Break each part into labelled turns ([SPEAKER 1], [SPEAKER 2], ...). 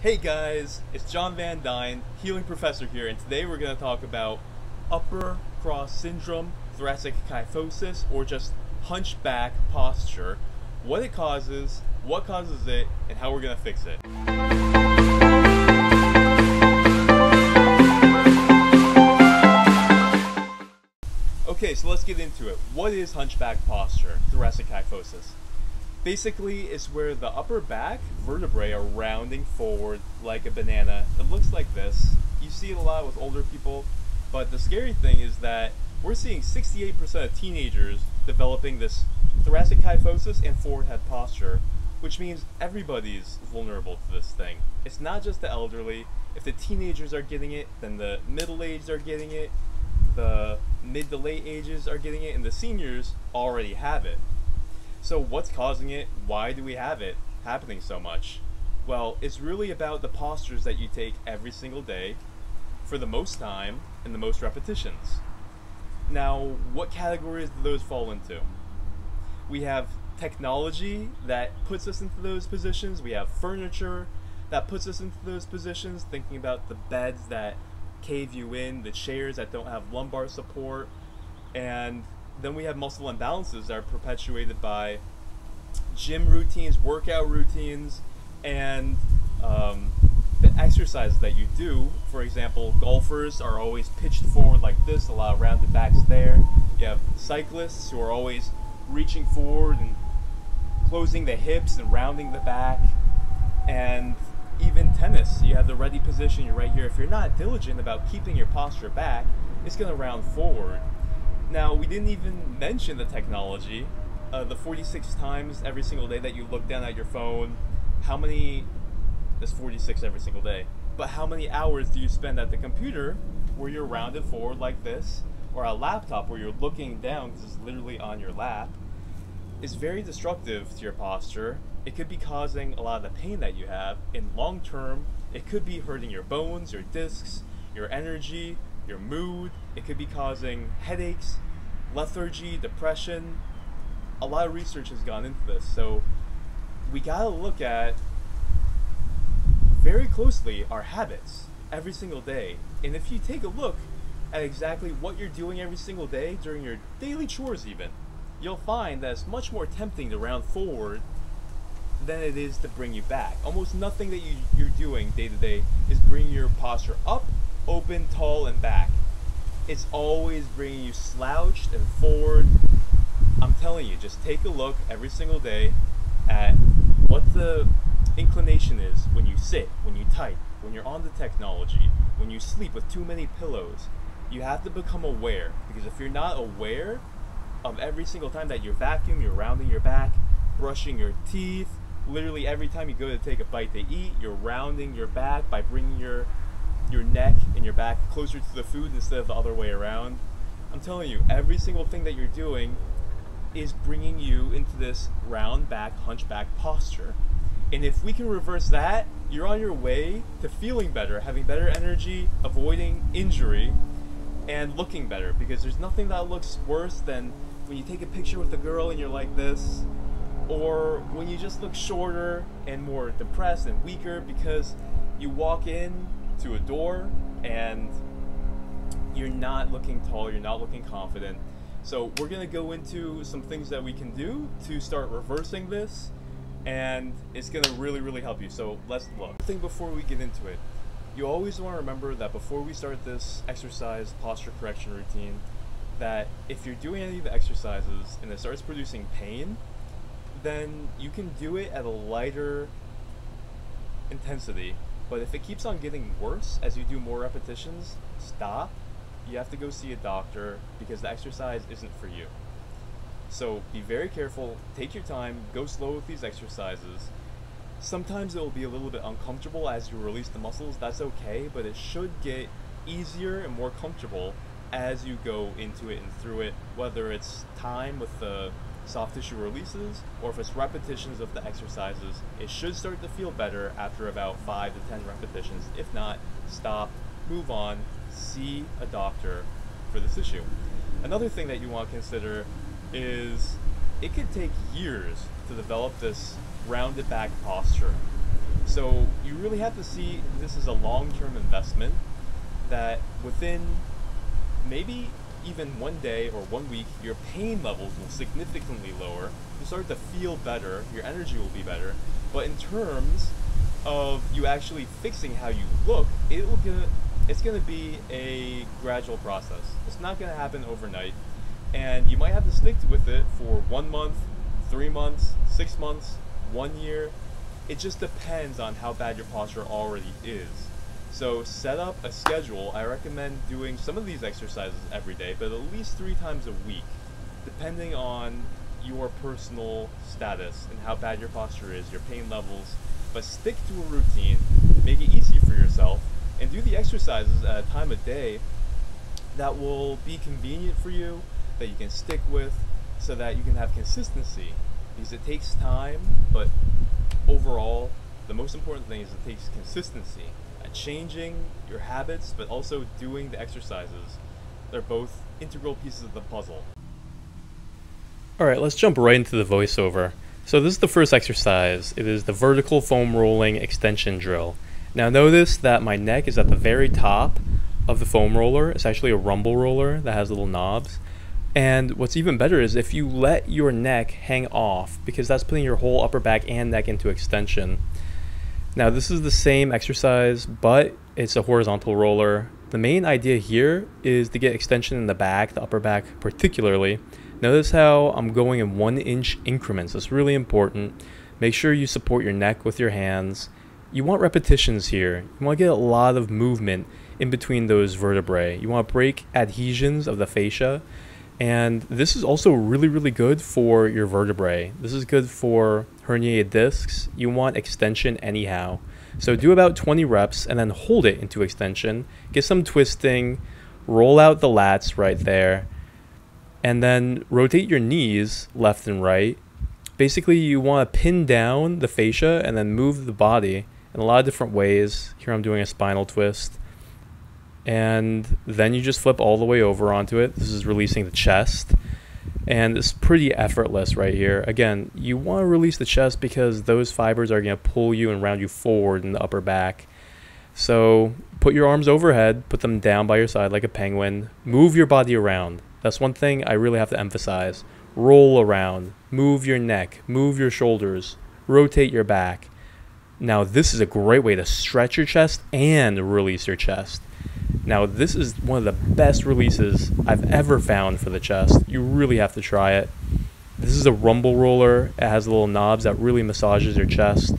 [SPEAKER 1] Hey guys, it's John Van Dyne, Healing Professor here, and today we're going to talk about upper cross syndrome, thoracic kyphosis, or just hunchback posture, what it causes, what causes it, and how we're going to fix it. Okay, so let's get into it. What is hunchback posture, thoracic kyphosis? Basically, it's where the upper back vertebrae are rounding forward like a banana. It looks like this. You see it a lot with older people, but the scary thing is that we're seeing 68% of teenagers developing this thoracic kyphosis and forward head posture, which means everybody's vulnerable to this thing. It's not just the elderly. If the teenagers are getting it, then the middle-aged are getting it, the mid to late ages are getting it, and the seniors already have it. So what's causing it? Why do we have it happening so much? Well, it's really about the postures that you take every single day for the most time and the most repetitions. Now, what categories do those fall into? We have technology that puts us into those positions. We have furniture that puts us into those positions, thinking about the beds that cave you in, the chairs that don't have lumbar support, and then we have muscle imbalances that are perpetuated by gym routines, workout routines, and the exercises that you do. For example, golfers are always pitched forward like this, a lot of rounded backs there. You have cyclists who are always reaching forward and closing the hips and rounding the back. And even tennis, you have the ready position, you're right here. If you're not diligent about keeping your posture back, it's going to round forward. Now, we didn't even mention the technology. The 46 times every single day that you look down at your phone, that's 46 every single day, but how many hours do you spend at the computer where you're rounded forward like this, or a laptop where you're looking down because it's literally on your lap? It's very destructive to your posture. It could be causing a lot of the pain that you have. In long term, it could be hurting your bones, your discs, your energy, your mood. It could be causing headaches, lethargy, depression. A lot of research has gone into this, so we gotta look at very closely our habits every single day. And if you take a look at exactly what you're doing every single day during your daily chores even, you'll find that it's much more tempting to round forward than it is to bring you back. Almost nothing that you're doing day to day is bringing your posture up, open, tall, and back. It's always bringing you slouched and forward. I'm telling you, just take a look every single day at what the inclination is when you sit, when you type, when you're on the technology, when you sleep with too many pillows. You have to become aware, because if you're not aware of every single time that you vacuum, you're rounding your back, brushing your teeth, literally every time you go to take a bite to eat, you're rounding your back by bringing your neck and your back closer to the food instead of the other way around. I'm telling you, every single thing that you're doing is bringing you into this round back, hunchback posture. And if we can reverse that, you're on your way to feeling better, having better energy, avoiding injury, and looking better. Because there's nothing that looks worse than when you take a picture with a girl and you're like this, or when you just look shorter and more depressed and weaker because you walk in to a door and you're not looking tall, you're not looking confident. So we're going to go into some things that we can do to start reversing this, and it's going to really help you. So let's look. The thing before we get into it, you always want to remember that before we start this exercise posture correction routine, that if you're doing any of the exercises and it starts producing pain, then you can do it at a lighter intensity. But if it keeps on getting worse as you do more repetitions, stop. You have to go see a doctor because the exercise isn't for you. So be very careful, take your time, go slow with these exercises. Sometimes it will be a little bit uncomfortable as you release the muscles, that's okay, but it should get easier and more comfortable as you go into it and through it, whether it's time with the soft tissue releases, or if it's repetitions of the exercises. It should start to feel better after about 5 to 10 repetitions. If not, stop, move on, see a doctor for this issue. Another thing that you want to consider is it could take years to develop this rounded back posture. So you really have to see this as a long-term investment that within maybe even one day or 1 week, your pain levels will significantly lower. You'll start to feel better, your energy will be better. But in terms of you actually fixing how you look, it's gonna be a gradual process. It's not gonna happen overnight, and you might have to stick with it for 1 month, 3 months, 6 months, 1 year. It just depends on how bad your posture already is. So set up a schedule. I recommend doing some of these exercises every day, but at least 3 times a week, depending on your personal status and how bad your posture is, your pain levels. But stick to a routine, make it easy for yourself, and do the exercises at a time of day that will be convenient for you, that you can stick with, so that you can have consistency. Because it takes time, but overall, the most important thing is it takes consistency at changing your habits, but also doing the exercises. They're both integral pieces of the puzzle.
[SPEAKER 2] Alright, let's jump right into the voiceover. So this is the first exercise. It is the vertical foam rolling extension drill. Now notice that my neck is at the very top of the foam roller. It's actually a rumble roller that has little knobs. And what's even better is if you let your neck hang off, because that's putting your whole upper back and neck into extension. Now this is the same exercise, but it's a horizontal roller. The main idea here is to get extension in the back, the upper back particularly. Notice how I'm going in 1-inch increments. That's really important. Make sure you support your neck with your hands. You want repetitions here. You want to get a lot of movement in between those vertebrae. You want to break adhesions of the fascia. And this is also really good for your vertebrae. This is good for herniated discs. You want extension anyhow. So do about 20 reps and then hold it into extension. Get some twisting. Roll out the lats right there. And then rotate your knees left and right. Basically, you want to pin down the fascia and then move the body in a lot of different ways. Here I'm doing a spinal twist. And then you just flip all the way over onto it. This is releasing the chest. And it's pretty effortless right here. Again, you want to release the chest because those fibers are going to pull you and round you forward in the upper back. So put your arms overhead, put them down by your side like a penguin. Move your body around. That's one thing I really have to emphasize. Roll around. Move your neck. Move your shoulders. Rotate your back. Now this is a great way to stretch your chest and release your chest. Now this is one of the best releases I've ever found for the chest. You really have to try it. This is a rumble roller. It has little knobs that really massages your chest.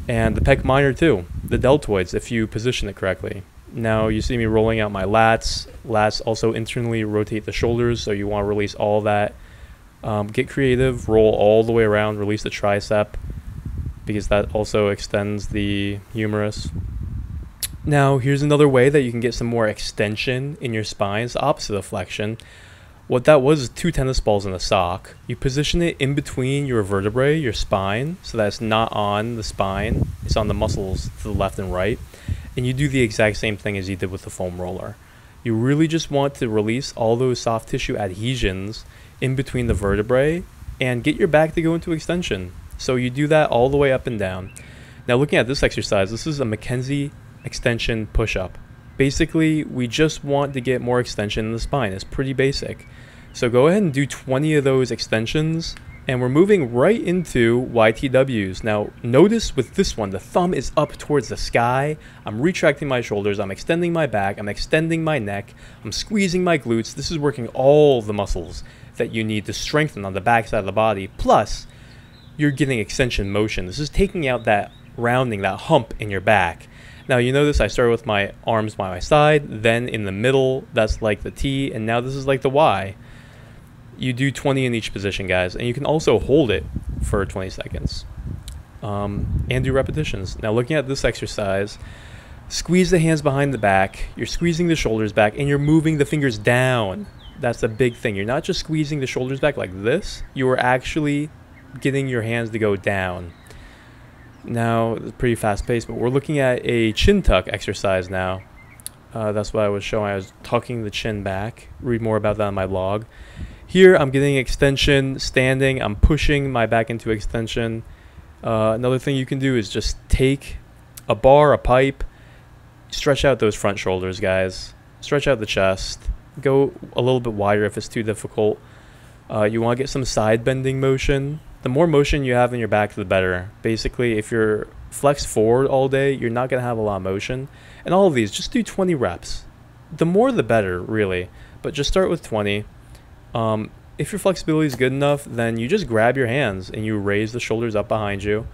[SPEAKER 2] And the pec minor too. The deltoids if you position it correctly. Now you see me rolling out my lats. Lats also internally rotate the shoulders, so you want to release all that. Get creative, roll all the way around, release the tricep, because that also extends the humerus. Now here's another way that you can get some more extension in your spine. It's the opposite of flexion. What that was is 2 tennis balls in a sock. You position it in between your vertebrae, your spine, so that it's not on the spine, it's on the muscles to the left and right. And you do the exact same thing as you did with the foam roller. You really just want to release all those soft tissue adhesions in between the vertebrae and get your back to go into extension. So you do that all the way up and down. Now looking at this exercise, this is a Mackenzie extension push-up. Basically, we just want to get more extension in the spine. It's pretty basic. So go ahead and do 20 of those extensions, and we're moving right into YTWs. Now notice with this one, the thumb is up towards the sky. I'm retracting my shoulders, I'm extending my back, I'm extending my neck, I'm squeezing my glutes. This is working all the muscles that you need to strengthen on the back side of the body. Plus, you're getting extension motion. This is taking out that rounding, that hump in your back. Now you notice I started with my arms by my side, then in the middle, that's like the T, and now this is like the Y. You do 20 in each position, guys, and you can also hold it for 20 seconds and do repetitions. Now looking at this exercise, squeeze the hands behind the back, you're squeezing the shoulders back, and you're moving the fingers down. That's the big thing. You're not just squeezing the shoulders back like this, you are actually getting your hands to go down. Now, it's pretty fast paced, but we're looking at a chin tuck exercise now. That's what I was showing. I was tucking the chin back. Read more about that on my blog. Here, I'm getting extension standing. I'm pushing my back into extension. Another thing you can do is just take a bar, a pipe, stretch out those front shoulders, guys. Stretch out the chest. Go a little bit wider if it's too difficult. You want to get some side bending motion. The more motion you have in your back, the better. Basically, if you're flexed forward all day, you're not going to have a lot of motion. And all of these, just do 20 reps. The more the better, really. But just start with 20. If your flexibility is good enough, then you just grab your hands and you raise the shoulders up behind you.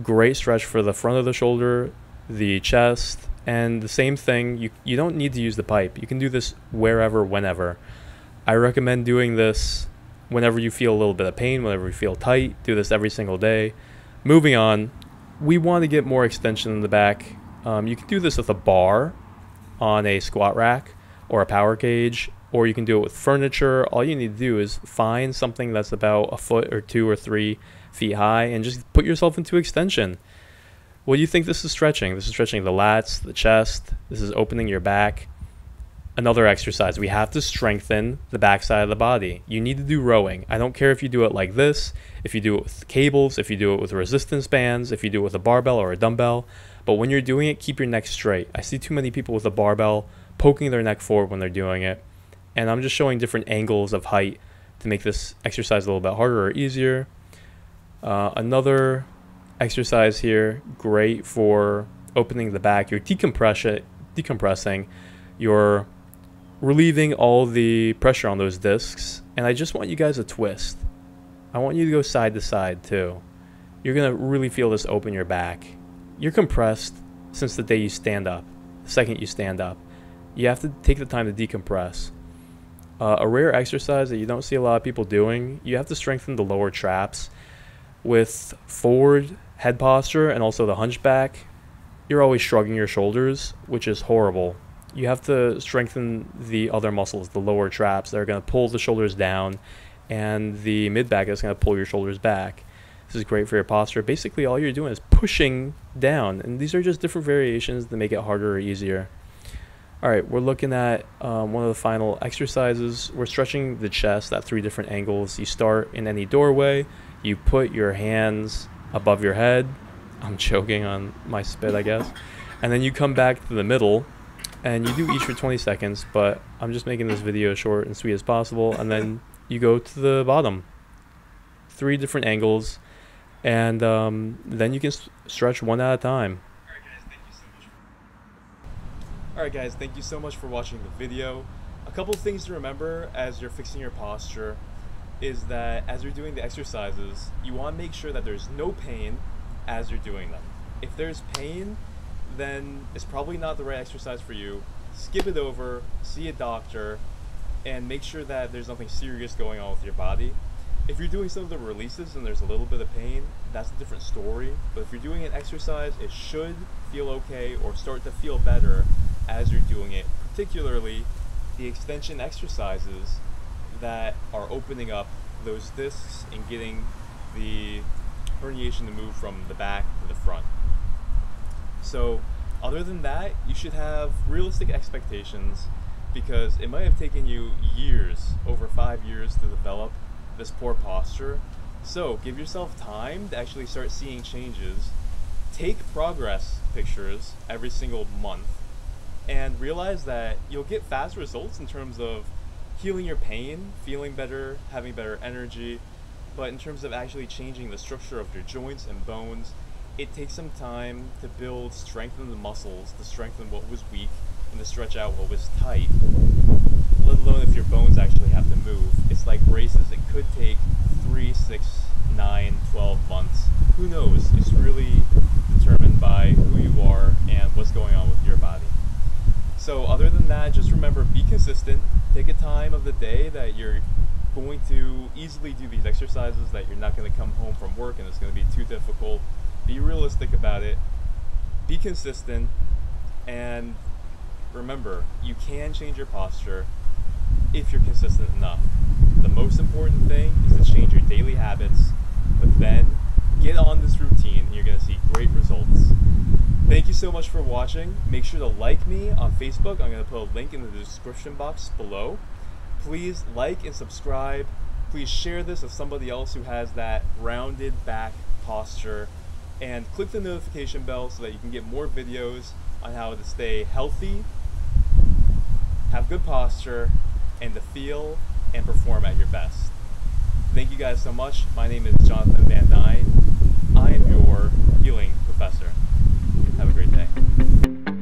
[SPEAKER 2] Great stretch for the front of the shoulder, the chest, and the same thing. You don't need to use the pipe. You can do this wherever, whenever. I recommend doing this whenever you feel a little bit of pain, whenever you feel tight. Do this every single day. Moving on, we want to get more extension in the back. You can do this with a bar on a squat rack or a power cage, or you can do it with furniture. All you need to do is find something that's about a foot or 2 or 3 feet high and just put yourself into extension. What do you think this is stretching? This is stretching the lats, the chest. This is opening your back. Another exercise, we have to strengthen the backside of the body. You need to do rowing. I don't care if you do it like this, if you do it with cables, if you do it with resistance bands, if you do it with a barbell or a dumbbell. But when you're doing it, keep your neck straight. I see too many people with a barbell poking their neck forward when they're doing it. And I'm just showing different angles of height to make this exercise a little bit harder or easier. Another exercise here, great for opening the back. You're decompressing. You're relieving all the pressure on those discs. And I just want you guys to twist. I want you to go side to side too. You're going to really feel this open your back. You're compressed since the day you stand up. The second you stand up, you have to take the time to decompress. A rare exercise that you don't see a lot of people doing, you have to strengthen the lower traps. With forward head posture and also the hunchback, you're always shrugging your shoulders, which is horrible. You have to strengthen the other muscles, the lower traps that are going to pull the shoulders down, and the mid back is going to pull your shoulders back. This is great for your posture. Basically, all you're doing is pushing down, and these are just different variations that make it harder or easier. All right, we're looking at one of the final exercises. We're stretching the chest at 3 different angles. You start in any doorway. You put your hands above your head. I'm choking on my spit, I guess. And then you come back to the middle, and you do each for 20 seconds, but I'm just making this video short and sweet as possible. And then you go to the bottom. 3 different angles, and then you can stretch one at a time.
[SPEAKER 1] Alright guys, thank you so much for watching the video. A couple of things to remember as you're fixing your posture is that as you're doing the exercises, you want to make sure that there's no pain as you're doing them. If there's pain, then it's probably not the right exercise for you. Skip it over, see a doctor, and make sure that there's nothing serious going on with your body. If you're doing some of the releases and there's a little bit of pain, that's a different story. But if you're doing an exercise, it should feel okay or start to feel better as you're doing it, particularly the extension exercises that are opening up those discs and getting the herniation to move from the back to the front. So other than that, you should have realistic expectations, because it might have taken you years, over 5 years, to develop this poor posture. So give yourself time to actually start seeing changes. Take progress pictures every single month and realize that you'll get fast results in terms of healing your pain, feeling better, having better energy. But in terms of actually changing the structure of your joints and bones, it takes some time to build, strengthen the muscles, to strengthen what was weak and to stretch out what was tight. Let alone if your bones actually have to move. It's like braces. It could take 3, 6, 9, 12 months. Who knows? It's really determined by who you are and what's going on with your body. So other than that, just remember, be consistent. Take a time of the day that you're going to easily do these exercises, that you're not going to come home from work and it's going to be too difficult. Be realistic about it. Be consistent. And remember, you can change your posture if you're consistent enough. The most important thing is to change your daily habits, but then get on this routine and you're going to see great results. Thank you so much for watching. Make sure to like me on Facebook. I'm going to put a link in the description box below. Please like and subscribe. Please share this with somebody else who has that rounded back posture and click the notification bell so that you can get more videos on how to stay healthy, have good posture, and to feel and perform at your best. Thank you guys so much. My name is Jonathan Van Dyne. I am your healing professor. Have a great day.